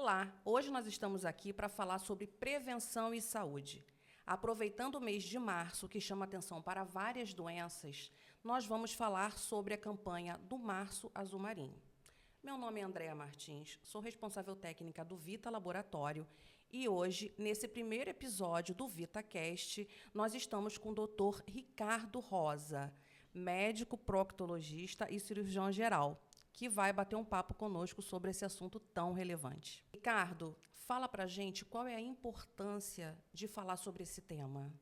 Olá, hoje nós estamos aqui para falar sobre prevenção e saúde. Aproveitando o mês de março, que chama atenção para várias doenças, nós vamos falar sobre a campanha do Março Azul Marinho. Meu nome é Andréa Martins, sou responsável técnica do Vita Laboratório e hoje, nesse primeiro episódio do VitaCast, nós estamos com o Dr. Ricardo Rosa, médico proctologista e cirurgião geral, que vai bater um papo conosco sobre esse assunto tão relevante. Ricardo, fala pra gente qual é a importância de falar sobre esse tema.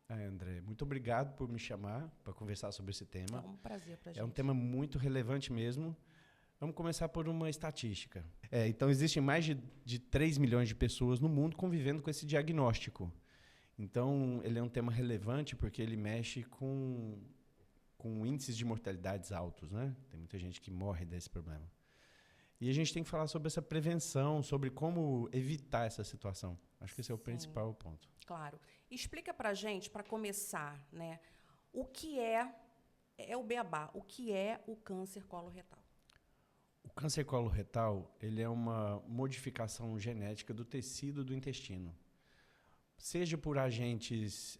André, muito obrigado por me chamar para conversar sobre esse tema. É um prazer pra gente. É um tema muito relevante mesmo. Vamos começar por uma estatística. Então, existem mais de 3 milhões de pessoas no mundo convivendo com esse diagnóstico. Então, ele é um tema relevante porque ele mexe com índices de mortalidades altos, né? Tem muita gente que morre desse problema. E a gente tem que falar sobre essa prevenção, sobre como evitar essa situação. Acho que esse é o principal ponto. Claro. Explica pra gente, para começar, né, o que é o beabá, o que é o câncer coloretal? O câncer coloretal, ele é uma modificação genética do tecido do intestino. Seja por agentes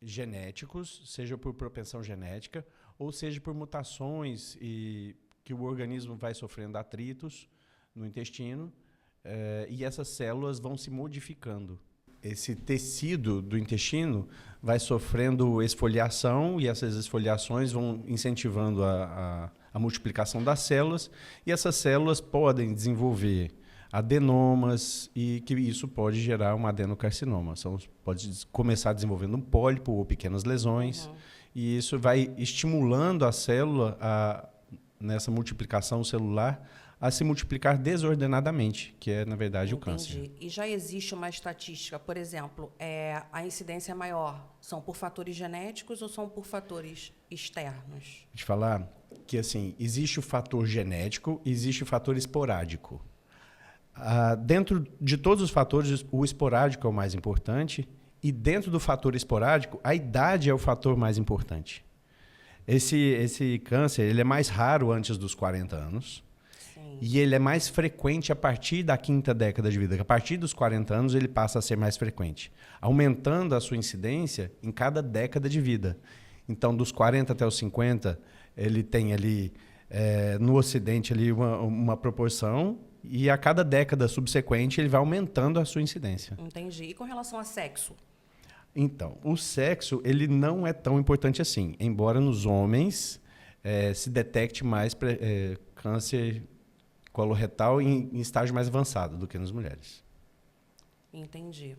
genéticos, seja por propensão genética, ou seja por mutações e que o organismo vai sofrendo atritos no intestino e essas células vão se modificando. Esse tecido do intestino vai sofrendo esfoliação e essas esfoliações vão incentivando a multiplicação das células e essas células podem desenvolver adenomas e que isso pode gerar um adenocarcinoma. Pode começar desenvolvendo um pólipo ou pequenas lesões e isso vai estimulando a célula, nessa multiplicação celular, a se multiplicar desordenadamente, que é, na verdade, o câncer. E já existe uma estatística, por exemplo, a incidência maior são por fatores genéticos ou são por fatores externos? Te falar que assim, existe o fator genético e existe o fator esporádico. Dentro de todos os fatores, o esporádico é o mais importante e dentro do fator esporádico, a idade é o fator mais importante. Esse câncer ele é mais raro antes dos 40 anos. Sim. E ele é mais frequente a partir da 5ª década de vida. A partir dos 40 anos ele passa a ser mais frequente, aumentando a sua incidência em cada década de vida. Então, dos 40 até os 50, ele tem ali, no Ocidente, ali uma proporção. E a cada década subsequente, ele vai aumentando a sua incidência. Entendi. E com relação a sexo? Então, o sexo ele não é tão importante assim, embora nos homens se detecte mais câncer coloretal em estágio mais avançado do que nas mulheres. Entendi.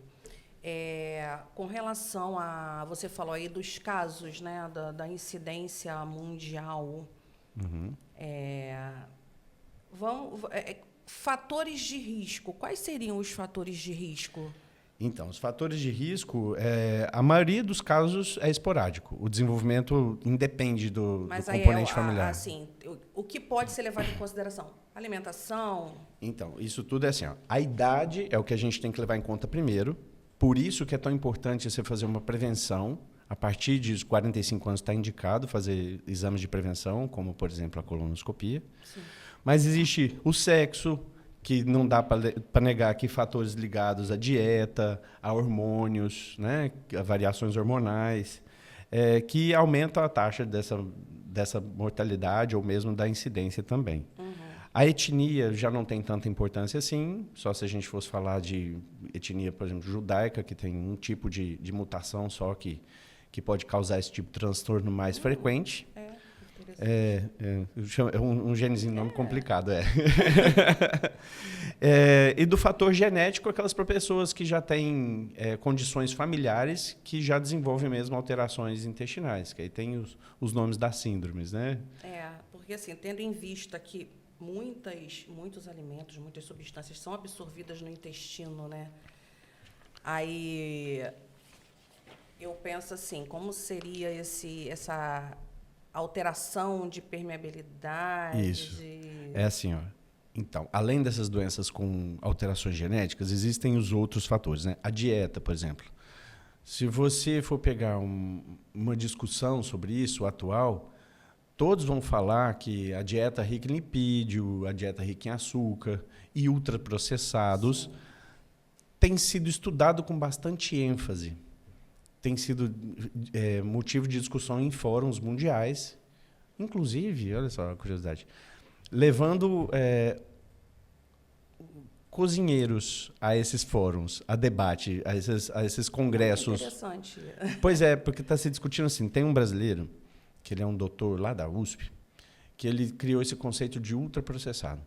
Com relação a... Você falou aí dos casos, né, da incidência mundial. Uhum. Fatores de risco. Quais seriam os fatores de risco? Então, os fatores de risco, a maioria dos casos é esporádico. O desenvolvimento independe do componente familiar. Assim, o que pode ser levado em consideração? Alimentação? Então, isso tudo é assim. A idade é o que a gente tem que levar em conta primeiro. Por isso que é tão importante você fazer uma prevenção. A partir de 45 anos está indicado fazer exames de prevenção, como, por exemplo, a colonoscopia. Sim. Mas existe o sexo, que não dá para negar que fatores ligados à dieta, a hormônios, né, a variações hormonais, que aumentam a taxa dessa mortalidade ou mesmo da incidência também. Uhum. A etnia já não tem tanta importância assim, só se a gente fosse falar de etnia, por exemplo, judaica, que tem um tipo de mutação só que pode causar esse tipo de transtorno mais frequente. É um genezinho, nome complicado, e do fator genético, aquelas pessoas que já têm condições familiares que já desenvolvem mesmo alterações intestinais, que aí tem os nomes das síndromes, né? Porque assim, tendo em vista que muitos alimentos, muitas substâncias são absorvidas no intestino, né? Aí eu penso assim, como seria essa alteração de permeabilidade? Isso. É assim, ó. Então, além dessas doenças com alterações genéticas, existem os outros fatores, né? A dieta, por exemplo. Se você for pegar uma discussão sobre isso atual, todos vão falar que a dieta rica em lipídio, a dieta rica em açúcar e ultraprocessados tem sido estudado com bastante ênfase. Tem sido motivo de discussão em fóruns mundiais, inclusive, olha só a curiosidade, levando cozinheiros a esses fóruns, a debate, a esses congressos. Interessante. Pois é, porque está se discutindo assim. Tem um brasileiro, que ele é um doutor lá da USP, que ele criou esse conceito de ultraprocessado.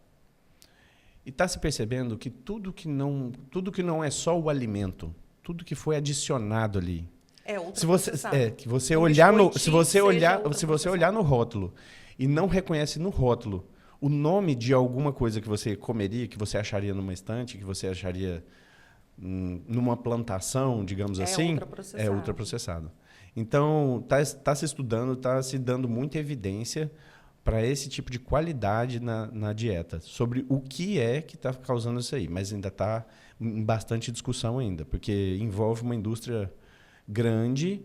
E está se percebendo que tudo que não é só o alimento, tudo que foi adicionado ali. Se você olhar no rótulo e não reconhece no rótulo o nome de alguma coisa que você comeria, que você acharia numa estante, que você acharia numa plantação, digamos assim, é ultraprocessado. Então, está se estudando, está se dando muita evidência para esse tipo de qualidade na dieta, sobre o que é que está causando isso aí. Mas ainda está em bastante discussão ainda, porque envolve uma indústria grande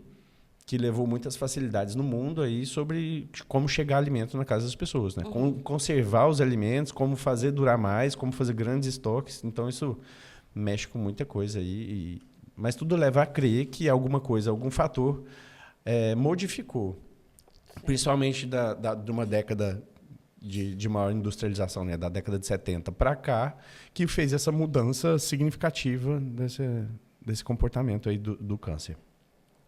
que levou muitas facilidades no mundo aí sobre como chegar alimento na casa das pessoas, né? Como conservar os alimentos, como fazer durar mais, como fazer grandes estoques. Então, isso mexe com muita coisa aí. Mas tudo leva a crer que alguma coisa, algum fator modificou. Sim. Principalmente de uma década de maior industrialização, né? Da década de 70 para cá, que fez essa mudança significativa desse comportamento aí do câncer.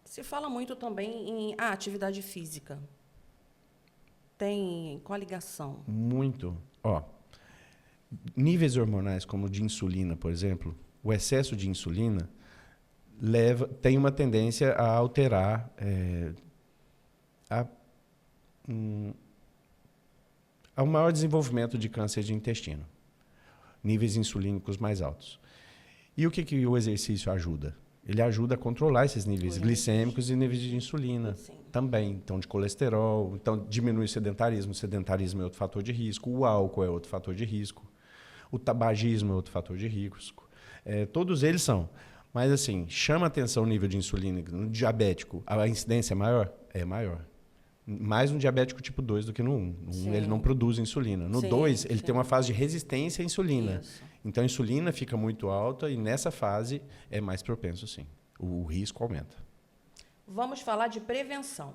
Se fala muito também em atividade física. Tem qual a ligação? Muito. Níveis hormonais como de insulina, por exemplo, o excesso de insulina tem uma tendência a alterar ao maior desenvolvimento de câncer de intestino. Níveis insulínicos mais altos. E o que o exercício ajuda? Ele ajuda a controlar esses níveis glicêmicos e níveis de insulina. Sim. Também. Então, de colesterol. Então, diminui o sedentarismo. O sedentarismo é outro fator de risco. O álcool é outro fator de risco. O tabagismo é outro fator de risco. Todos eles são. Mas, assim, chama atenção o nível de insulina. No diabético, a incidência é maior? É maior. Mais no diabético tipo 2 do que no 1. No 1 ele não produz insulina. No 2, ele tem uma fase de resistência à insulina. Isso. Então, a insulina fica muito alta e, nessa fase, é mais propenso, sim. O risco aumenta. Vamos falar de prevenção.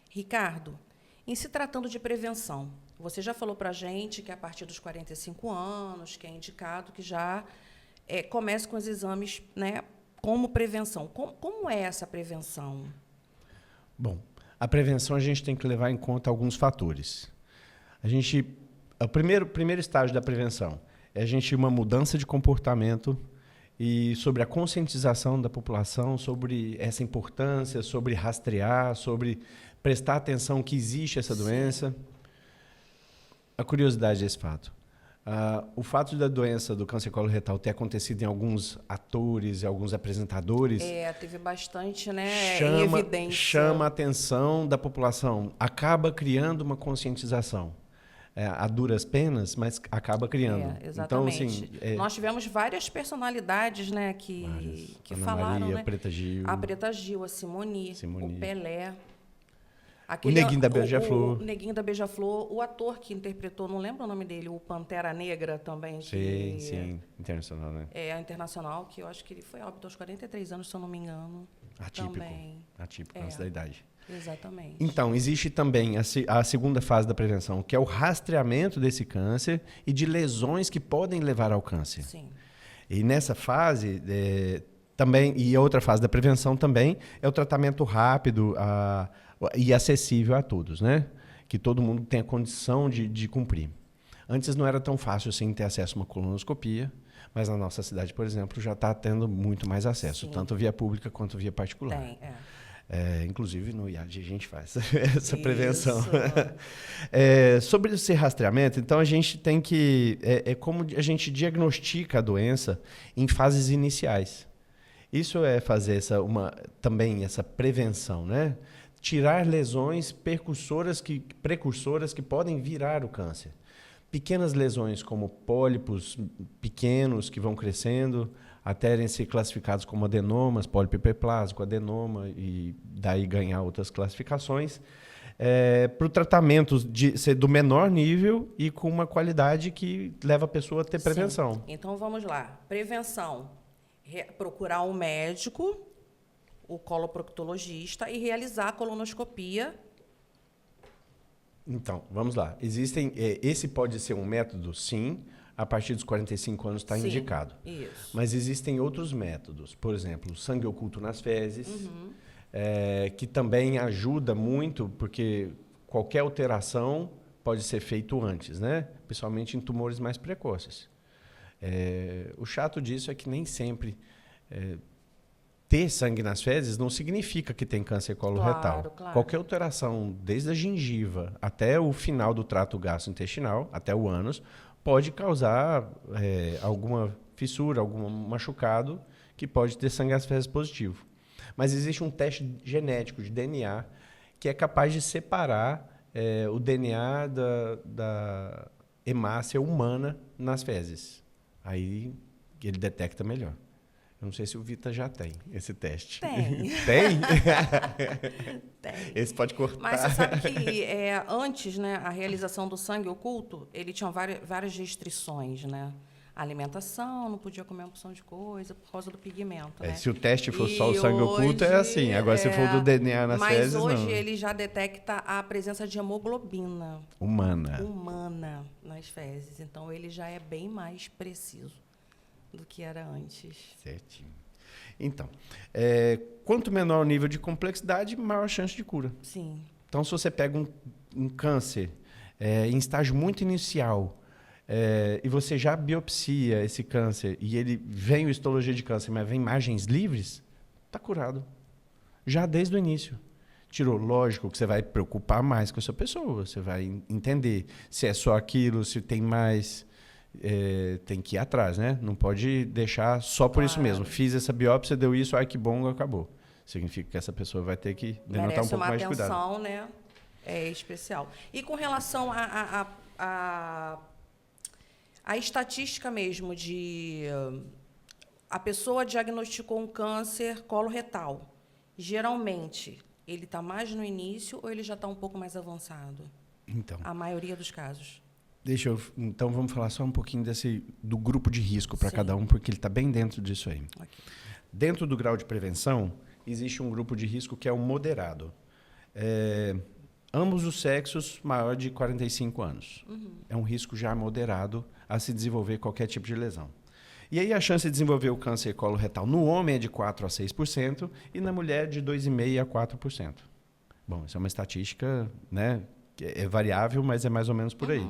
Ricardo, em se tratando de prevenção, você já falou para a gente que a partir dos 45 anos, que é indicado que já comece com os exames, né, como prevenção. Como é essa prevenção? Bom, a prevenção a gente tem que levar em conta alguns fatores. O primeiro estágio da prevenção é uma mudança de comportamento e sobre a conscientização da população sobre essa importância, sobre rastrear, sobre prestar atenção que existe essa doença. A curiosidade desse fato. O fato da doença do câncer coloretal ter acontecido em alguns atores, em alguns apresentadores... teve bastante, né, em evidência. Chama a atenção da população. Acaba criando uma conscientização. A duras penas, mas acaba criando. Exatamente. Então, assim, nós tivemos várias personalidades, né, que falaram, Maria, né? Preta Gil. A Preta Gil, a Simone. O Pelé. O Neguinho da Beija-Flor. O Neguinho da Beija-Flor. O ator que interpretou, não lembro o nome dele, o Pantera Negra também. Sim. Internacional, né? A Internacional, que eu acho que ele foi óbito aos 43 anos, se eu não me engano. Atípico, antes da idade. Exatamente. Então, existe também a segunda fase da prevenção, que é o rastreamento desse câncer e de lesões que podem levar ao câncer. Sim. E nessa fase, também, e a outra fase da prevenção também, é o tratamento rápido e acessível a todos, né? Que todo mundo tenha condição de cumprir. Antes não era tão fácil assim ter acesso a uma colonoscopia, mas na nossa cidade, por exemplo, já está tendo muito mais acesso, tanto via pública quanto via particular. Inclusive, no IAD a gente faz essa prevenção. Sobre esse rastreamento, então, a gente tem que... como a gente diagnostica a doença em fases iniciais. Isso é fazer também essa prevenção, né? Tirar lesões precursoras que podem virar o câncer. Pequenas lesões como pólipos pequenos que vão crescendo até ser classificados como adenomas, pólipo hiperplásico, adenoma, e daí ganhar outras classificações. para o tratamento de ser do menor nível e com uma qualidade que leva a pessoa a ter prevenção. Sim. Então, vamos lá. Prevenção. Procurar um médico, o coloproctologista, e realizar a colonoscopia. Então, vamos lá. Esse pode ser um método, sim, a partir dos 45 anos está indicado. Isso. Mas existem outros métodos. Por exemplo, sangue oculto nas fezes, que também ajuda muito, porque qualquer alteração pode ser feito antes, né? Principalmente em tumores mais precoces. O chato disso é que nem sempre ter sangue nas fezes não significa que tem câncer coloretal. Claro. Qualquer alteração, desde a gengiva até o final do trato gastrointestinal, até o ânus, pode causar alguma fissura, algum machucado, que pode ter sangue nas fezes positivo. Mas existe um teste genético de DNA que é capaz de separar o DNA da hemácia humana nas fezes. Aí ele detecta melhor. Eu não sei se o Vita já tem esse teste. Tem. Tem? Tem. Esse pode cortar. Mas você sabe que antes, né, a realização do sangue oculto, ele tinha várias restrições, né? A alimentação, não podia comer uma porção de coisa por causa do pigmento, né? Se o teste for só o sangue oculto, é assim. Agora, se for do DNA nas fezes, não. Mas hoje ele já detecta a presença de hemoglobina humana nas fezes. Então, ele já é bem mais preciso do que era antes. Certinho. Então, quanto menor o nível de complexidade, maior a chance de cura. Sim. Então, se você pega um câncer em estágio muito inicial e você já biopsia esse câncer e ele vem o histologia de câncer, mas vem margens livres, está curado. Já desde o início. Tirou, lógico que você vai preocupar mais com essa pessoa. Você vai entender se é só aquilo, se tem mais... tem que ir atrás, né? Não pode deixar só por isso mesmo. Fiz essa biópsia, deu isso, ai que bom, acabou. Significa que essa pessoa vai ter que denotar um pouco mais de cuidado. Merece uma atenção, né? Especial. E com relação à estatística mesmo de a pessoa diagnosticou um câncer coloretal. Geralmente, ele está mais no início ou ele já está um pouco mais avançado? Então. A maioria dos casos. Então, vamos falar só um pouquinho do grupo de risco para cada um, porque ele está bem dentro disso aí. Okay. Dentro do grau de prevenção, existe um grupo de risco que é o moderado. Ambos os sexos maior de 45 anos. É um risco já moderado a se desenvolver qualquer tipo de lesão. E aí a chance de desenvolver o câncer coloretal no homem é de 4% a 6% e na mulher de 2,5% a 4%. Bom, isso é uma estatística, né, que é variável, mas é mais ou menos por aí.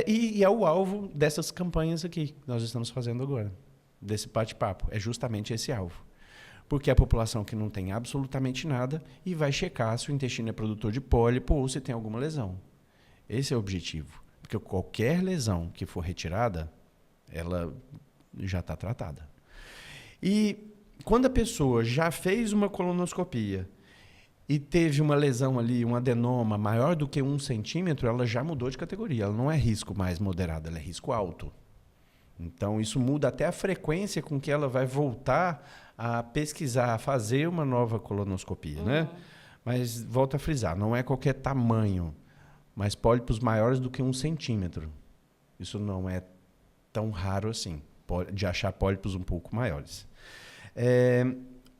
E é o alvo dessas campanhas aqui que nós estamos fazendo agora, desse bate-papo. É justamente esse alvo. Porque é a população que não tem absolutamente nada e vai checar se o intestino é produtor de pólipo ou se tem alguma lesão. Esse é o objetivo. Porque qualquer lesão que for retirada, ela já está tratada. E quando a pessoa já fez uma colonoscopia e teve uma lesão ali, um adenoma maior do que 1 centímetro, ela já mudou de categoria. Ela não é risco mais moderado, ela é risco alto. Então, isso muda até a frequência com que ela vai voltar a pesquisar, a fazer uma nova colonoscopia, né? Mas, volto a frisar, não é qualquer tamanho, mas pólipos maiores do que 1 centímetro. Isso não é tão raro assim, de achar pólipos um pouco maiores.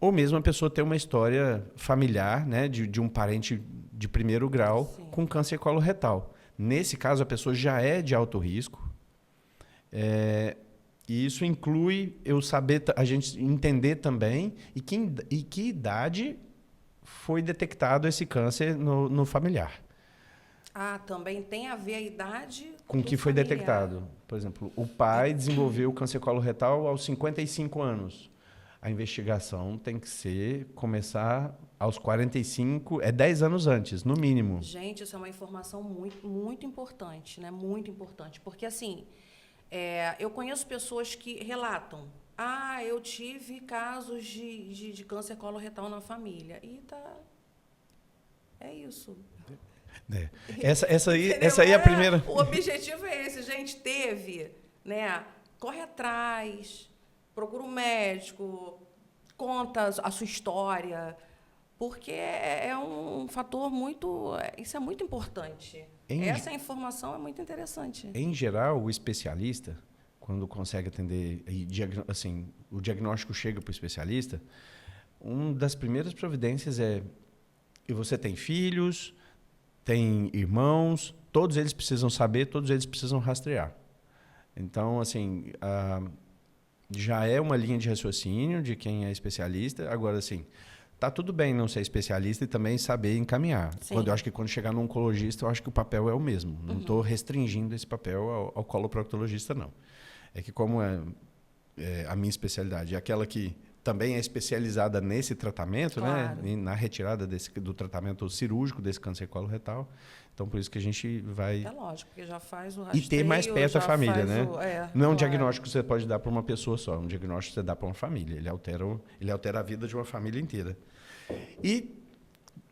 Ou mesmo a pessoa ter uma história familiar, né, de um parente de primeiro grau com câncer coloretal. Nesse caso, a pessoa já é de alto risco. E isso inclui a gente entender também e que idade foi detectado esse câncer no familiar. Também tem a ver a idade com que foi detectado. Por exemplo, o pai desenvolveu câncer coloretal aos 55 anos. A investigação tem que começar aos 45, 10 anos antes, no mínimo. Gente, isso é uma informação muito, muito importante, né? Muito importante. Porque, assim, eu conheço pessoas que relatam: eu tive casos de câncer coloretal na família. E é isso. Essa aí é a primeira. O objetivo é esse, gente. Teve, né? Corre atrás, procura um médico, conta a sua história. Porque é um fator muito... Isso é muito importante. Essa informação é muito interessante. Em geral, o especialista, quando consegue atender, assim, o diagnóstico chega para o especialista, uma das primeiras providências é: e você tem filhos, tem irmãos, todos eles precisam saber, todos eles precisam rastrear. Então, assim, já é uma linha de raciocínio de quem é especialista. Agora, assim, tá tudo bem não ser especialista e também saber encaminhar. Eu acho que quando chegar no oncologista, eu acho que o papel é o mesmo. Não estou restringindo esse papel ao coloproctologista, não. É que como a minha especialidade é aquela que também é especializada nesse tratamento, claro, né? Na retirada do tratamento cirúrgico desse câncer coloretal. Então, por isso que a gente vai... É lógico, porque já faz o rastreio... E ter mais perto a família, né? Não é um diagnóstico que você pode dar para uma pessoa só, é um diagnóstico que você dá para uma família. Ele altera a vida de uma família inteira. E,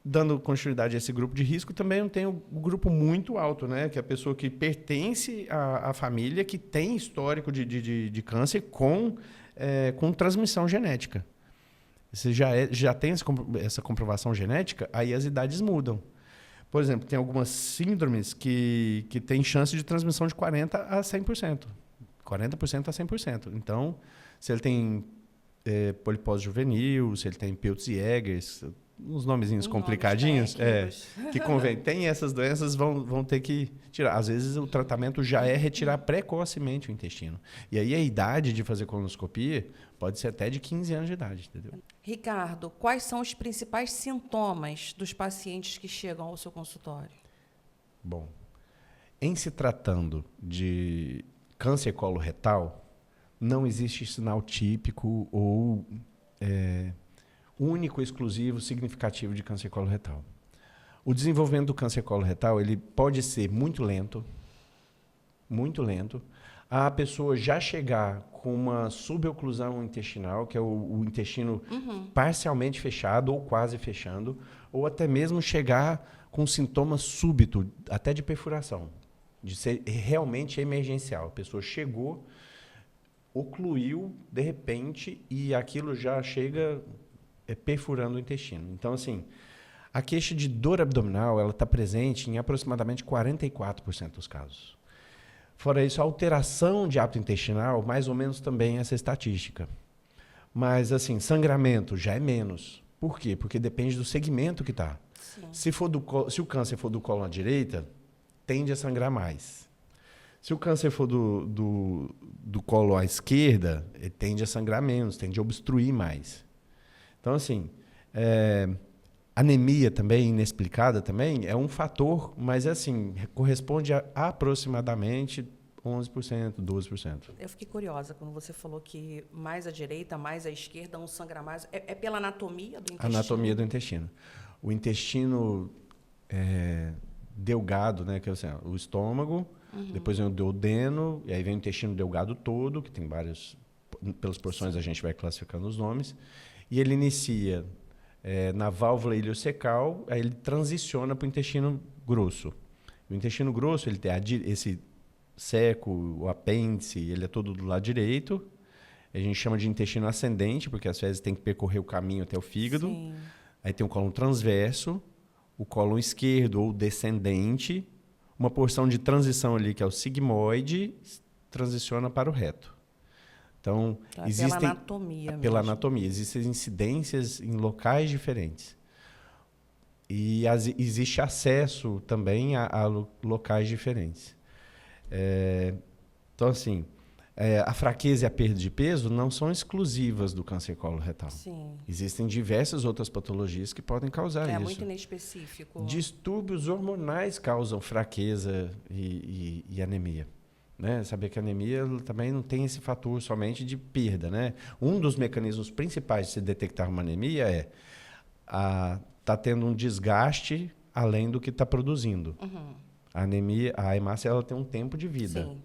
dando continuidade a esse grupo de risco, também tem um grupo muito alto, né? Que é a pessoa que pertence à família, que tem histórico de câncer com transmissão genética. Você já tem essa comprovação genética, aí as idades mudam. Por exemplo, tem algumas síndromes que têm chance de transmissão de 40% a 100%. 40% a 100%. Então, se ele tem polipose juvenil, se ele tem Peutz-Jeghers, uns nomezinhos complicadinhos, que convém. Tem essas doenças, vão ter que tirar. Às vezes, o tratamento já é retirar precocemente o intestino. E aí, a idade de fazer colonoscopia pode ser até de 15 anos de idade, entendeu? Ricardo, quais são os principais sintomas dos pacientes que chegam ao seu consultório? Bom, em se tratando de câncer coloretal, não existe sinal típico ou único, exclusivo, significativo de câncer coloretal. O desenvolvimento do câncer coloretal ele pode ser muito lento, a pessoa já chegar com uma suboclusão intestinal, que é o intestino parcialmente fechado ou quase fechando, ou até mesmo chegar com sintomas súbitos, até de perfuração, de ser realmente emergencial. A pessoa chegou, ocluiu, de repente, e aquilo já chega perfurando o intestino. Então, assim, a queixa de dor abdominal ela está presente em aproximadamente 44% dos casos. Fora isso, a alteração de hábito intestinal, mais ou menos também essa estatística. Mas, assim, sangramento já é menos. Por quê? Porque depende do segmento que está. Se o câncer for do cólon à direita, tende a sangrar mais. Se o câncer for do colo à esquerda, ele tende a sangrar menos, tende a obstruir mais. Então, assim, anemia também, inexplicada também, é um fator, mas, assim, corresponde a aproximadamente 11%, 12%. Eu fiquei curiosa quando você falou que mais à direita, mais à esquerda, um sangra mais. É pela anatomia do intestino? Anatomia do intestino. O intestino delgado, né, que é assim, o estômago, depois vem o duodeno, e aí vem o intestino delgado todo, que tem vários, pelas porções a gente vai classificando os nomes, e ele inicia na válvula iliocecal, aí ele transiciona para o intestino grosso. O intestino grosso, ele tem esse seco, o apêndice, ele é todo do lado direito. A gente chama de intestino ascendente, porque as fezes têm que percorrer o caminho até o fígado. Sim. Aí tem o cólon transverso, o cólon esquerdo ou descendente, uma porção de transição ali, que é o sigmoide, transiciona para o reto. Então, existem... Pela anatomia mesmo. Pela anatomia. Existem incidências em locais diferentes. E existe acesso também a locais diferentes. Então, assim, a fraqueza e a perda de peso não são exclusivas do câncer coloretal. Sim. Existem diversas outras patologias que podem causar isso. É muito inespecífico. Distúrbios hormonais causam fraqueza e anemia. Né? Saber que a anemia também não tem esse fator somente de perda. Né? Um dos mecanismos principais de se detectar uma anemia tá tendo um desgaste além do que está produzindo. A anemia, a hemácia, ela tem um tempo de vida. Sim.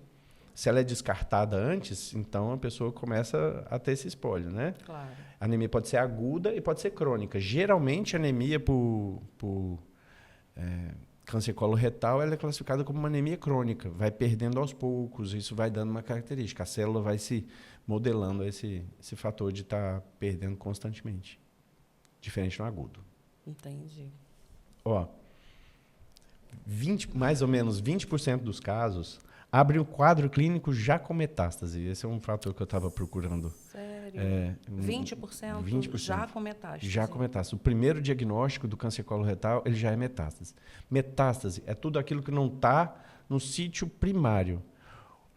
Se ela é descartada antes, então a pessoa começa a ter esse espólio, né? Claro. A anemia pode ser aguda e pode ser crônica. Geralmente, a anemia por câncer coloretal ela é classificada como uma anemia crônica. Vai perdendo aos poucos, isso vai dando uma característica. A célula vai se modelando esse fator de estar perdendo constantemente. Diferente no agudo. Entendi. Ó, mais ou menos 20% dos casos abrem o quadro clínico já com metástase. Esse é um fator que eu estava procurando. Sério? 20%, 20% já com metástase? Já com metástase. O primeiro diagnóstico do câncer coloretal, ele já é metástase. Metástase é tudo aquilo que não está no sítio primário.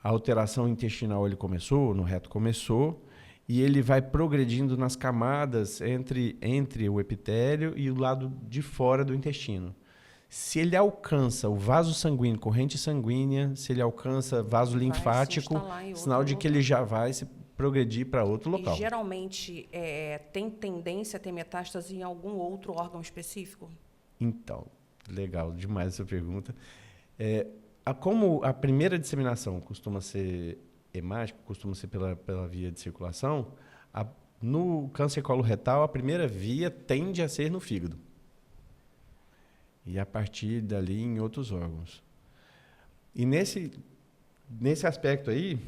A alteração intestinal ele começou, no reto começou, e ele vai progredindo nas camadas entre o epitélio e o lado de fora do intestino. Se ele alcança o vaso sanguíneo, corrente sanguínea, se ele alcança vaso linfático, sinal de que ele já vai se progredir para outro local. E geralmente tem tendência a ter metástase em algum outro órgão específico? Então, legal demais essa pergunta. Como a primeira disseminação costuma ser hemática, costuma ser pela via de circulação, no câncer coloretal, a primeira via tende a ser no fígado. E a partir dali em outros órgãos. E nesse aspecto aí,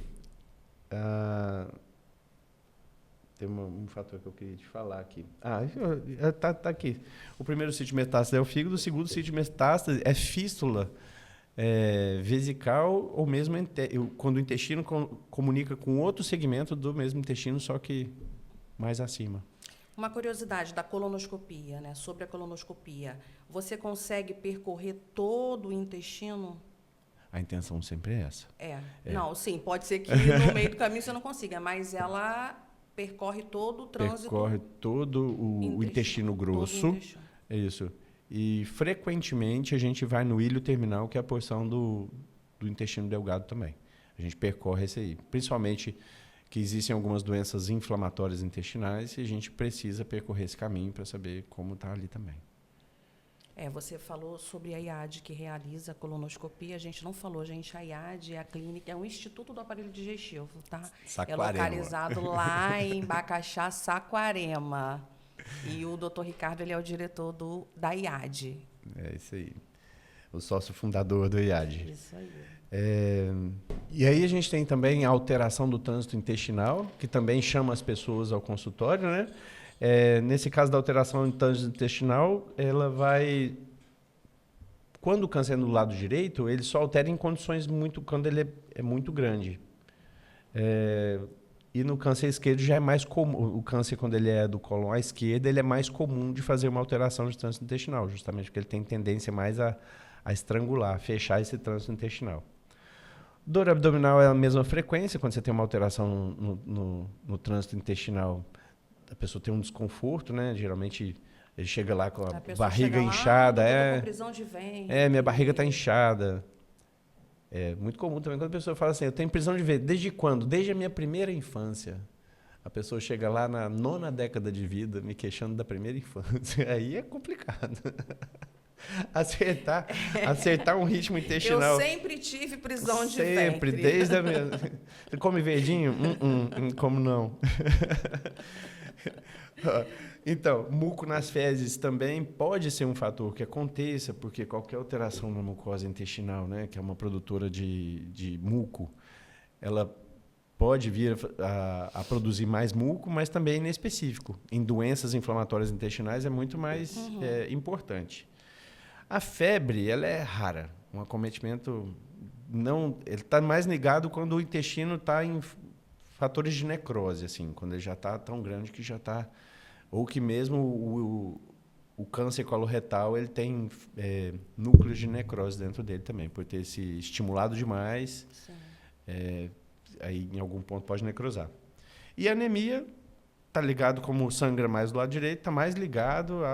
tem um fator que eu queria te falar aqui. Tá aqui. O primeiro sítio de metástase é o fígado, o segundo sítio de metástase é fístula vesical, ou mesmo quando o intestino comunica com outro segmento do mesmo intestino, só que mais acima. Uma curiosidade da colonoscopia, né? Sobre a colonoscopia. Você consegue percorrer todo o intestino? A intenção sempre é essa. Não, sim, pode ser que no meio do caminho você não consiga, mas ela percorre todo o trânsito. Percorre todo o intestino grosso. Todo o intestino. É isso. E frequentemente a gente vai no ilho terminal, que é a porção do intestino delgado também. A gente percorre esse aí. Principalmente que existem algumas doenças inflamatórias intestinais e a gente precisa percorrer esse caminho para saber como está ali também. Você falou sobre a IAD, que realiza a colonoscopia. A gente não falou, gente. A IAD é a clínica, é um instituto do aparelho digestivo, tá? Saquarema. É localizado lá em Bacaxá, Saquarema. E o Dr. Ricardo, ele é o diretor da IAD. É isso aí. O sócio fundador do IAD. Isso aí. E aí a gente tem também a alteração do trânsito intestinal, que também chama as pessoas ao consultório, né? Nesse caso da alteração do trânsito intestinal, ela vai... Quando o câncer é no lado direito, ele só altera em condições quando ele é muito grande. E no câncer esquerdo já é mais comum. O câncer, quando ele é do cólon à esquerda, ele é mais comum de fazer uma alteração de trânsito intestinal, justamente porque ele tem tendência mais a estrangular, a fechar esse trânsito intestinal. Dor abdominal é a mesma frequência. Quando você tem uma alteração no trânsito intestinal, a pessoa tem um desconforto, né? Geralmente ele chega lá com a barriga inchada. Com prisão de ventre. Minha barriga está inchada. É muito comum também quando a pessoa fala assim, eu tenho prisão de ventre. Desde quando? Desde a minha primeira infância. A pessoa chega lá na 9ª década de vida me queixando da primeira infância. Aí é complicado. Acertar um ritmo intestinal. Eu sempre tive prisão de ventre. Sempre, desde a minha... Você come verdinho? Como não? Então, muco nas fezes também pode ser um fator que aconteça, porque qualquer alteração na mucosa intestinal, né, que é uma produtora de muco, ela pode vir a produzir mais muco, mas também inespecífico. Em doenças inflamatórias intestinais é muito mais importante. A febre, ela é rara. Um acometimento ele está mais ligado quando o intestino está em fatores de necrose, assim, quando ele já está tão grande que já está... Ou que mesmo o câncer coloretal ele tem núcleos de necrose dentro dele também, por ter se estimulado demais, aí em algum ponto pode necrosar. E a anemia está ligado, como sangra mais do lado direito, está mais ligado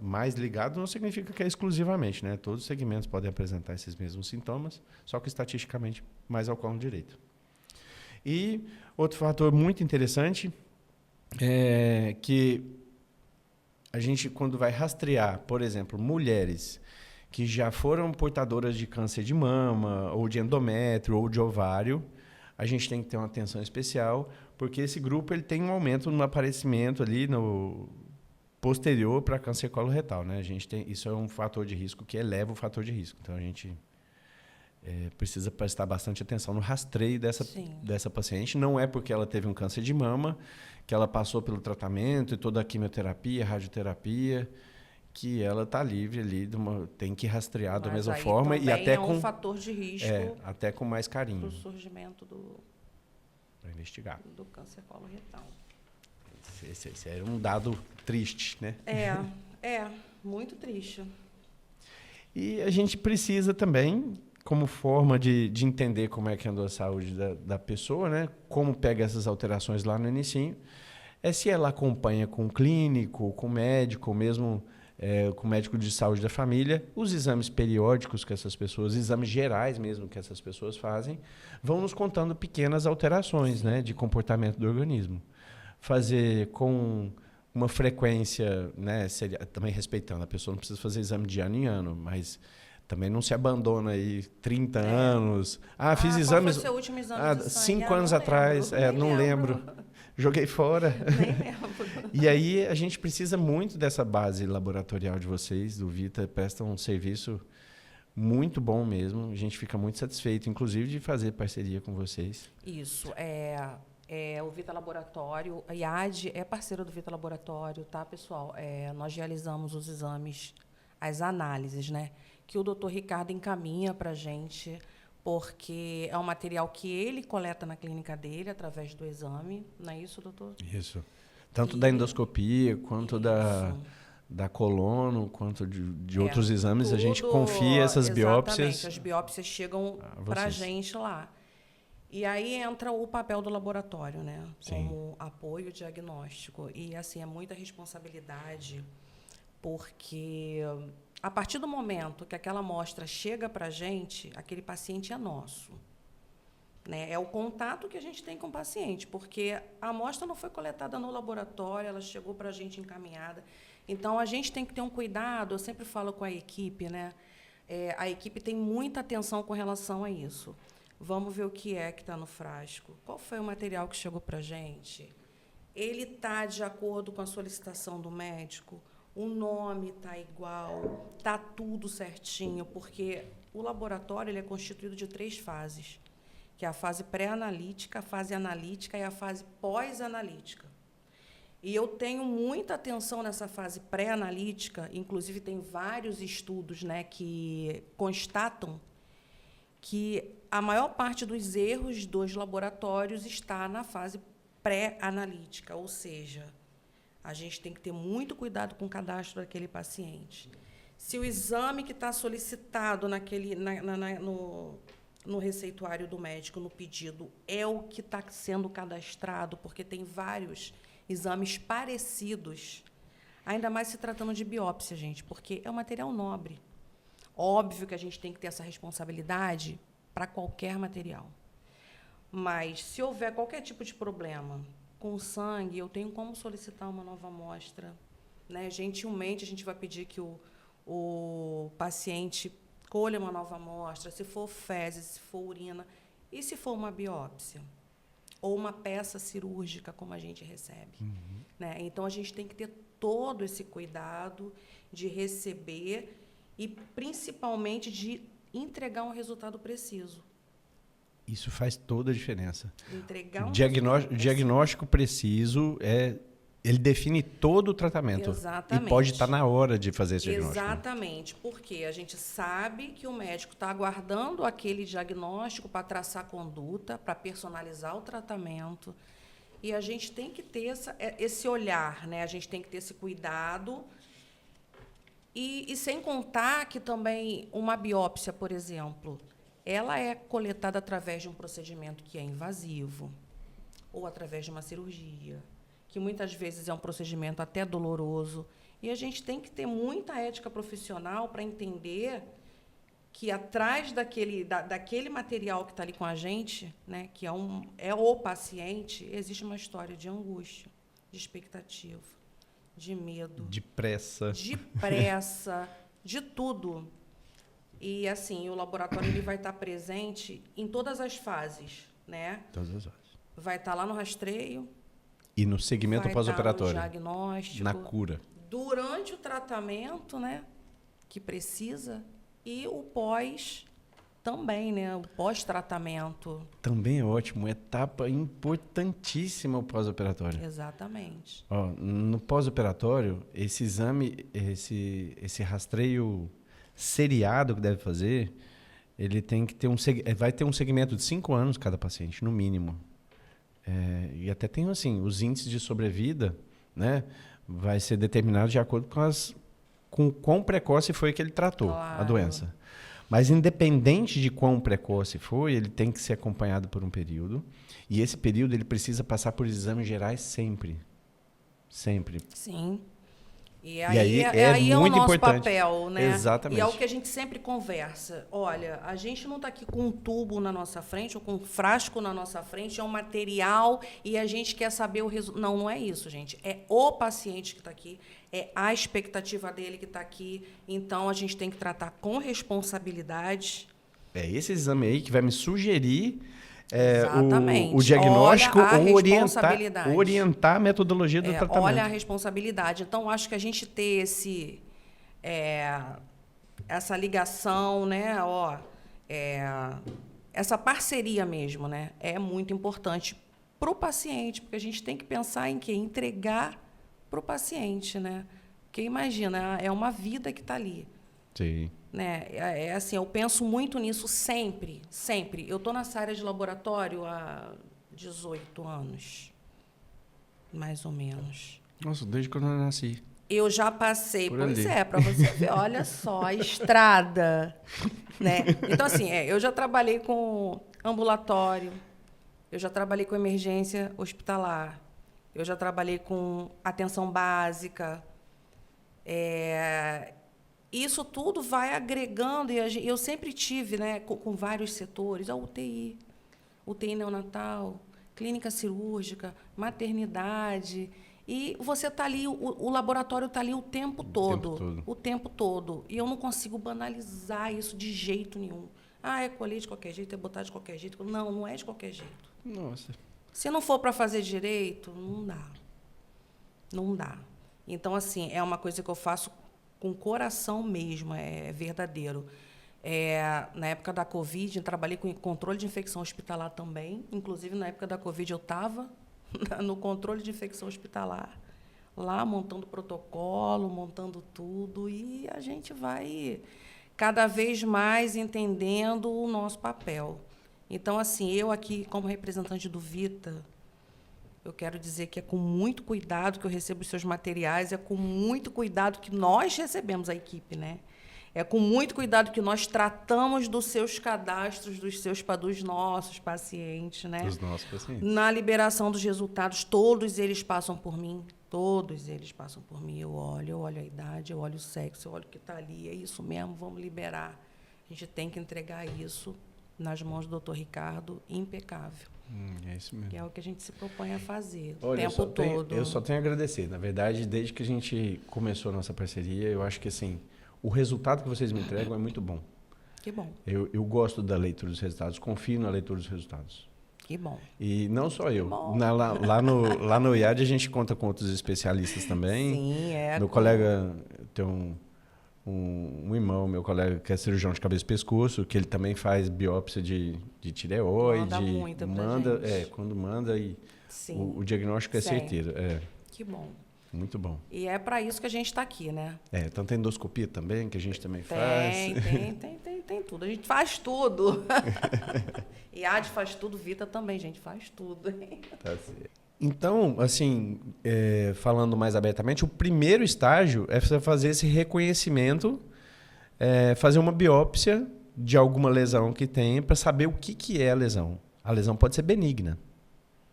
mais ligado não significa que é exclusivamente, né? Todos os segmentos podem apresentar esses mesmos sintomas, só que estatisticamente mais ao colo direito. E outro fator muito interessante é que a gente, quando vai rastrear, por exemplo, mulheres que já foram portadoras de câncer de mama, ou de endométrio, ou de ovário, a gente tem que ter uma atenção especial, porque esse grupo ele tem um aumento no aparecimento ali no posterior para câncer coloretal, né? Isso é um fator de risco que eleva o fator de risco. Então, a gente precisa prestar bastante atenção no rastreio dessa paciente. Não é porque ela teve um câncer de mama, que ela passou pelo tratamento e toda a quimioterapia, radioterapia, que ela está livre ali, tem que rastrear da Mas mesma aí forma e também até é com um fator de risco até com mais para carinho o surgimento para investigar. do câncer coloretal. Esse é um dado triste, né? Muito triste. E a gente precisa também, como forma de entender como é que andou a saúde da pessoa, né? Como pega essas alterações lá no inicinho, se ela acompanha com o clínico, com o médico, ou mesmo com o médico de saúde da família, os exames periódicos que essas pessoas, exames gerais mesmo que essas pessoas fazem, vão nos contando pequenas alterações, né, de comportamento do organismo. Fazer com uma frequência, né, também respeitando, a pessoa não precisa fazer exame de ano em ano, mas também não se abandona aí 30 anos. Fiz exames. Qual foi o seu último exame de sangue? 5 anos atrás, não lembro. Joguei fora. Nem lembro. E aí a gente precisa muito dessa base laboratorial de vocês, do Vita, presta um serviço muito bom mesmo. A gente fica muito satisfeito, inclusive, de fazer parceria com vocês. Isso. O Vita Laboratório, a IAD é parceira do Vita Laboratório, tá, pessoal? Nós realizamos os exames, as análises, né? Que o doutor Ricardo encaminha para a gente, porque é um material que ele coleta na clínica dele, através do exame. Não é isso, doutor? Isso. Tanto da endoscopia, quanto da colono, quanto de outros exames, a gente confia essas biópsias. Exatamente, as biópsias chegam para a gente lá. E aí entra o papel do laboratório, né? Sim. Como apoio diagnóstico. E, assim, é muita responsabilidade, porque a partir do momento que aquela amostra chega para a gente, aquele paciente é nosso. Né? É o contato que a gente tem com o paciente, porque a amostra não foi coletada no laboratório, ela chegou para a gente encaminhada. Então, a gente tem que ter um cuidado, eu sempre falo com a equipe, né? A equipe tem muita atenção com relação a isso. Vamos ver o que está no frasco. Qual foi o material que chegou para a gente? Ele está de acordo com a solicitação do médico? O nome está igual? Está tudo certinho? Porque o laboratório ele é constituído de 3 fases, que é a fase pré-analítica, a fase analítica e a fase pós-analítica. E eu tenho muita atenção nessa fase pré-analítica, inclusive tem vários estudos, né, que constatam que a maior parte dos erros dos laboratórios está na fase pré-analítica, ou seja, a gente tem que ter muito cuidado com o cadastro daquele paciente. Se o exame que está solicitado no receituário do médico, no pedido, é o que está sendo cadastrado, porque tem vários exames parecidos, ainda mais se tratando de biópsia, gente, porque é um material nobre. Óbvio que a gente tem que ter essa responsabilidade para qualquer material. Mas, se houver qualquer tipo de problema com o sangue, eu tenho como solicitar uma nova amostra. Né? Gentilmente, a gente vai pedir que o paciente colha uma nova amostra, se for fezes, se for urina, e se for uma biópsia, ou uma peça cirúrgica, como a gente recebe. Né? Então, a gente tem que ter todo esse cuidado de receber e, principalmente, de entregar um resultado preciso. Isso faz toda a diferença. Entregar um diagnóstico preciso ele define todo o tratamento. Exatamente. E pode estar na hora de fazer esse diagnóstico. Exatamente, porque a gente sabe que o médico está aguardando aquele diagnóstico para traçar a conduta, para personalizar o tratamento. E a gente tem que ter esse olhar, né? A gente tem que ter esse cuidado. E sem contar que também uma biópsia, por exemplo, ela é coletada através de um procedimento que é invasivo, ou através de uma cirurgia, que muitas vezes é um procedimento até doloroso. E a gente tem que ter muita ética profissional para entender que atrás daquele material que está ali com a gente, né, que é o paciente, existe uma história de angústia, de expectativa, de medo. De pressa. De tudo. E, assim, o laboratório ele vai estar presente em todas as fases, né? Todas as fases. Vai estar lá no rastreio. E no segmento pós-operatório. No diagnóstico. Na cura. Durante o tratamento, né? Que precisa. E o pós, também, né? O pós-tratamento. Também é ótimo. Etapa importantíssima o pós-operatório. Exatamente. Ó, no pós-operatório, esse exame, esse rastreio seriado que deve fazer, ele tem que ter vai ter um segmento de 5 anos cada paciente, no mínimo. E até tem assim, os índices de sobrevida, né, vai ser determinado de acordo com quão precoce foi que ele tratou a doença. Mas independente de quão precoce foi, ele tem que ser acompanhado por um período. E esse período ele precisa passar por exames gerais sempre. Sempre. Sim. E aí aí é o muito nosso importante. papel, né? Exatamente. E é o que a gente sempre conversa. Olha, a gente não está aqui com um tubo na nossa frente ou com um frasco na nossa frente, é um material e a gente quer saber o resultado. Não, não é isso, gente. É o paciente que está aqui, é a expectativa dele que está aqui. Então, a gente tem que tratar com responsabilidade. É esse exame aí que vai me sugerir Exatamente. o diagnóstico ou responsabilidade. orientar a metodologia do tratamento. Olha a responsabilidade. Então, acho que a gente ter essa ligação, né? Essa parceria mesmo, né? É muito importante para o paciente, porque a gente tem que pensar em quê? Entregar para o paciente, né? Porque imagina, é uma vida que está ali. Sim. Né? Assim, eu penso muito nisso sempre, sempre. Eu estou nessa área de laboratório há 18 anos, mais ou menos. Nossa, desde quando eu nasci. Eu já passei, Por pois ali. para você ver, olha só, a estrada, né? Então, assim, eu já trabalhei com ambulatório, eu já trabalhei com emergência hospitalar, eu já trabalhei com atenção básica, isso tudo vai agregando, e eu sempre tive, né, com vários setores, a UTI neonatal, clínica cirúrgica, maternidade, e você está ali, o laboratório está ali o tempo todo. E eu não consigo banalizar isso de jeito nenhum. É colher de qualquer jeito, é botar de qualquer jeito. Não, não é de qualquer jeito. Nossa. Se não for para fazer direito, não dá. Não dá. Então, assim, é uma coisa que eu faço com coração mesmo, é verdadeiro. Na época da Covid, eu trabalhei com controle de infecção hospitalar também. Inclusive, na época da Covid, eu estava no controle de infecção hospitalar, lá montando protocolo, montando tudo, e a gente vai cada vez mais entendendo o nosso papel. Então, assim, eu aqui, como representante do Vita, eu quero dizer que é com muito cuidado que eu recebo os seus materiais, é com muito cuidado que nós recebemos a equipe, né? É com muito cuidado que nós tratamos dos seus cadastros, dos nossos pacientes, né? Dos nossos pacientes. Na liberação dos resultados, todos eles passam por mim. Todos eles passam por mim. Eu olho a idade, eu olho o sexo, eu olho o que está ali. É isso mesmo, vamos liberar. A gente tem que entregar isso nas mãos do Dr. Ricardo, impecável. É isso mesmo. Que é o que a gente se propõe a fazer o Olha, tempo todo. Eu só tenho a agradecer. Na verdade, desde que a gente começou a nossa parceria, eu acho que assim, o resultado que vocês me entregam é muito bom. Que bom. Eu gosto da leitura dos resultados, confio na leitura dos resultados. Que bom. E não só eu. Lá no IAD a gente conta com outros especialistas também. Sim, Meu colega tem um irmão, meu colega, que é cirurgião de cabeça e pescoço, que ele também faz biópsia de tireoide. Manda muita pra gente. Quando manda e o diagnóstico é certeiro. Que bom. Muito bom. E é para isso que a gente está aqui, né? Tanto a endoscopia também, que a gente também faz. Tem tudo. A gente faz tudo. IAD faz tudo, Vita também, gente, faz tudo. Tá certo. Então, assim, falando mais abertamente, o primeiro estágio é você fazer esse reconhecimento, fazer uma biópsia de alguma lesão que tem para saber o que é a lesão. A lesão pode ser benigna.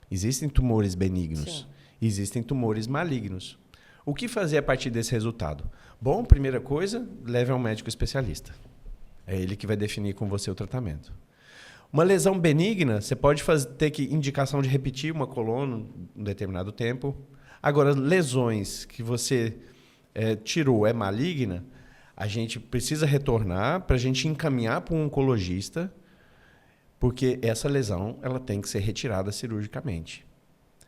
Existem tumores benignos. Sim. Existem tumores malignos. O que fazer a partir desse resultado? Bom, primeira coisa, leve a um médico especialista. É ele que vai definir com você o tratamento. Uma lesão benigna, você pode ter indicação de repetir uma coluna um determinado tempo. Agora, lesões que você tirou é maligna, a gente precisa retornar para a gente encaminhar para um oncologista, porque essa lesão ela tem que ser retirada cirurgicamente.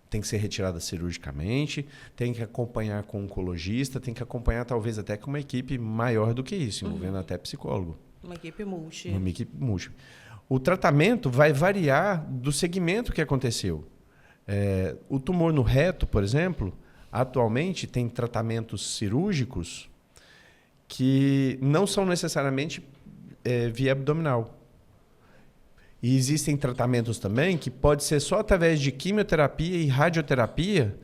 Tem que ser retirada cirurgicamente, tem que acompanhar com um oncologista, tem que acompanhar talvez até com uma equipe maior do que isso, envolvendo até psicólogo. Uma equipe multi. Uma equipe multi. O tratamento vai variar do segmento que aconteceu. O tumor no reto, por exemplo, atualmente tem tratamentos cirúrgicos que não são necessariamente via abdominal. E existem tratamentos também que pode ser só através de quimioterapia e radioterapia,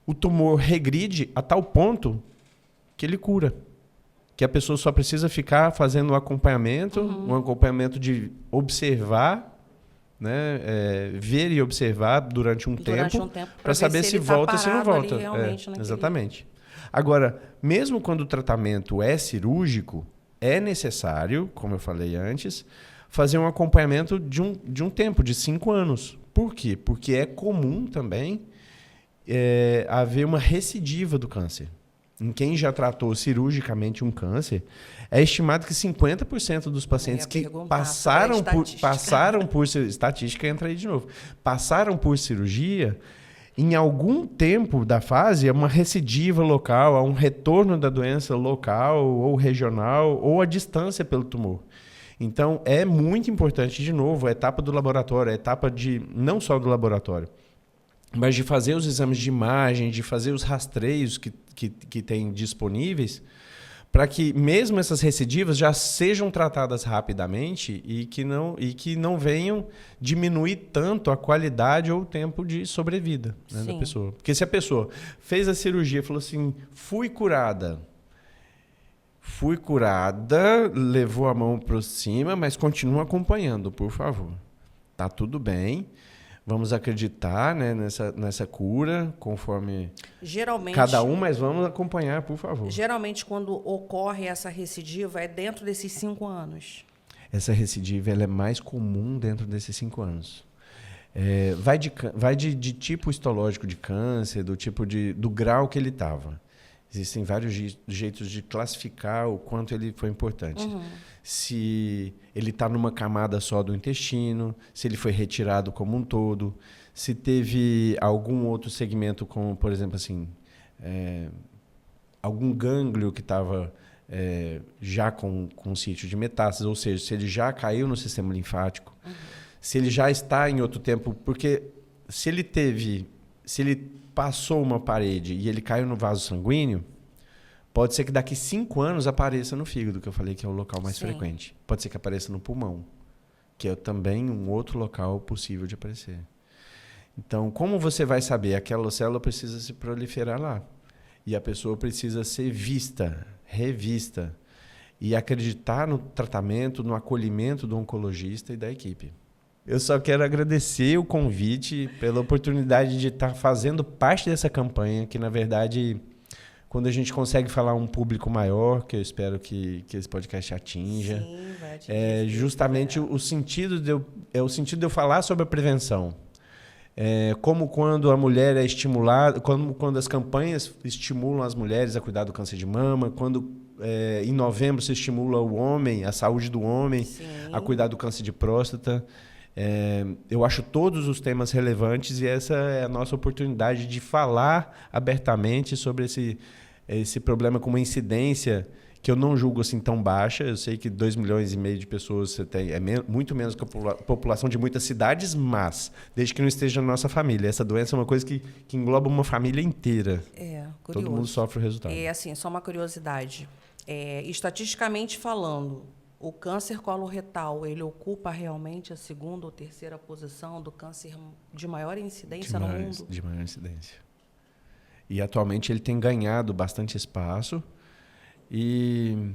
o tumor regride a tal ponto que ele cura. Que a pessoa só precisa ficar fazendo um acompanhamento de observar, né, ver e observar durante um tempo para saber se volta ou se não volta. Exatamente. Agora, mesmo quando o tratamento é cirúrgico, é necessário, como eu falei antes, fazer um acompanhamento de um tempo, de 5 anos. Por quê? Porque é comum também haver uma recidiva do câncer. Em quem já tratou cirurgicamente um câncer, é estimado que 50% dos pacientes que passaram por estatística entra aí de novo, passaram por cirurgia, em algum tempo da fase, é uma recidiva local, há um retorno da doença local ou regional, ou a distância pelo tumor. Então, é muito importante, de novo, a etapa do laboratório, a etapa não só do laboratório, mas de fazer os exames de imagem, de fazer os rastreios que tem disponíveis, para que mesmo essas recidivas já sejam tratadas rapidamente e que não venham diminuir tanto a qualidade ou o tempo de sobrevida, né, da pessoa. Porque se a pessoa fez a cirurgia e falou assim, fui curada, levou a mão para cima, mas continua acompanhando, por favor. Tá tudo bem. Vamos acreditar, né, nessa cura, conforme cada um, mas vamos acompanhar, por favor. Geralmente, quando ocorre essa recidiva, é dentro desses 5 anos? Essa recidiva ela é mais comum dentro desses 5 anos. Vai de tipo histológico de câncer, do grau que ele estava. Existem vários jeitos de classificar o quanto ele foi importante. Se ele está numa camada só do intestino, se ele foi retirado como um todo, se teve algum outro segmento, como, por exemplo, assim, algum gânglio que estava já com sítio de metástase, ou seja, se ele já caiu no sistema linfático, se ele já está em outro tempo, porque se ele passou uma parede e ele caiu no vaso sanguíneo, pode ser que daqui 5 anos apareça no fígado, que eu falei que é o local mais frequente. Pode ser que apareça no pulmão, que é também um outro local possível de aparecer. Então, como você vai saber? Aquela célula precisa se proliferar lá. E a pessoa precisa ser vista, revista, e acreditar no tratamento, no acolhimento do oncologista e da equipe. Eu só quero agradecer o convite, pela oportunidade de estar fazendo parte dessa campanha, que, na verdade, quando a gente consegue falar um público maior, que eu espero que esse podcast atinja, vai atingir, justamente o sentido de eu falar sobre a prevenção. Como quando a mulher é estimulada, quando as campanhas estimulam as mulheres a cuidar do câncer de mama, quando em novembro se estimula o homem, a saúde do homem, a cuidar do câncer de próstata. Eu acho todos os temas relevantes e essa é a nossa oportunidade de falar abertamente sobre esse problema com uma incidência que eu não julgo assim tão baixa. Eu sei que 2,5 milhões de pessoas você tem, muito menos que a população de muitas cidades, mas desde que não esteja na nossa família. Essa doença é uma coisa que engloba uma família inteira. Curioso. Todo mundo sofre o resultado. Assim, só uma curiosidade. Estatisticamente falando, o câncer coloretal, ele ocupa realmente a 2ª ou 3ª posição do câncer de maior incidência no mundo? De maior incidência. E atualmente ele tem ganhado bastante espaço e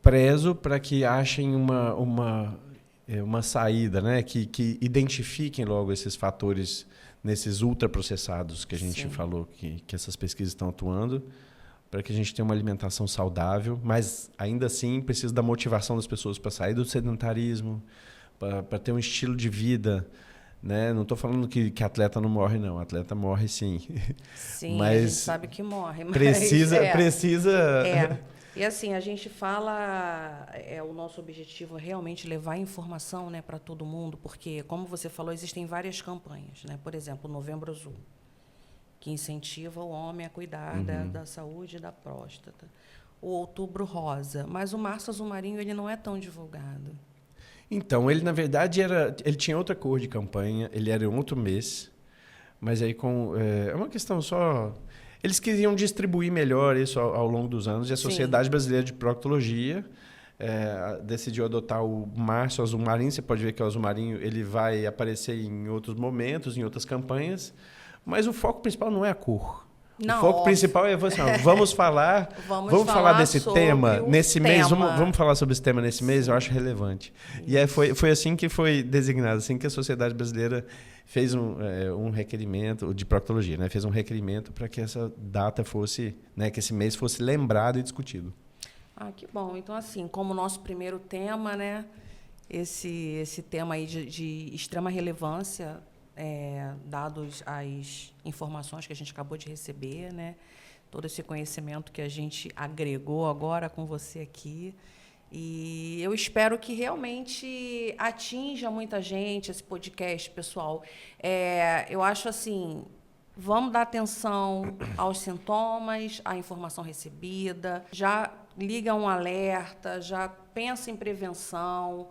prezo para que achem uma saída, né? Que identifiquem logo esses fatores nesses ultraprocessados que a gente falou que essas pesquisas estão atuando, para que a gente tenha uma alimentação saudável, mas ainda assim precisa da motivação das pessoas para sair do sedentarismo, para ter um estilo de vida, né? Não estou falando que atleta não morre, não. Atleta morre, sim. Sim, mas a gente sabe que morre. Mas precisa. E assim, a gente fala, o nosso objetivo é realmente levar informação, né, para todo mundo, porque, como você falou, existem várias campanhas, né? Por exemplo, o Novembro Azul, que incentiva o homem a cuidar da saúde da próstata. o Outubro Rosa, mas o Março Azul Marinho ele não é tão divulgado. Então, ele, na verdade, ele tinha outra cor de campanha, ele era em outro mês, mas aí é uma questão só... Eles queriam distribuir melhor isso ao longo dos anos, e a Sociedade Brasileira de Proctologia decidiu adotar o Março Azul Marinho. Você pode ver que o Azul Marinho ele vai aparecer em outros momentos, em outras campanhas, mas o foco principal não é a cor. Não, o foco principal é assim, vamos falar desse tema nesse mês. Vamos falar sobre esse tema nesse mês. Eu acho relevante. Isso. E foi assim que foi designado, assim que a Sociedade Brasileira fez um requerimento de proctologia, né? Fez um requerimento para que essa data fosse, né, que esse mês fosse lembrado e discutido. Ah, que bom. Então, assim, como nosso primeiro tema, né, esse tema aí de extrema relevância, dados as informações que a gente acabou de receber, né, todo esse conhecimento que a gente agregou agora com você aqui. E eu espero que realmente atinja muita gente esse podcast, pessoal. Eu acho assim, vamos dar atenção aos sintomas, à informação recebida, já liga um alerta, já pensa em prevenção.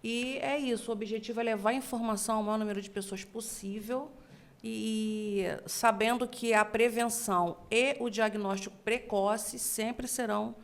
E é isso, o objetivo é levar informação ao maior número de pessoas possível e sabendo que a prevenção e o diagnóstico precoce sempre serão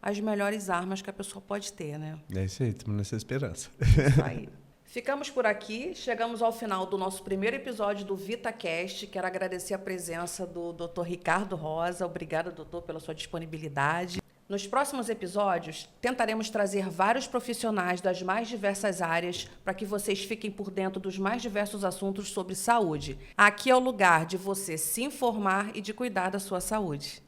as melhores armas que a pessoa pode ter, né? É isso aí, estamos nessa esperança. Isso aí. Ficamos por aqui, chegamos ao final do nosso primeiro episódio do VitaCast. Quero agradecer a presença do Dr. Ricardo Rosa. Obrigada, doutor, pela sua disponibilidade. Nos próximos episódios, tentaremos trazer vários profissionais das mais diversas áreas para que vocês fiquem por dentro dos mais diversos assuntos sobre saúde. Aqui é o lugar de você se informar e de cuidar da sua saúde.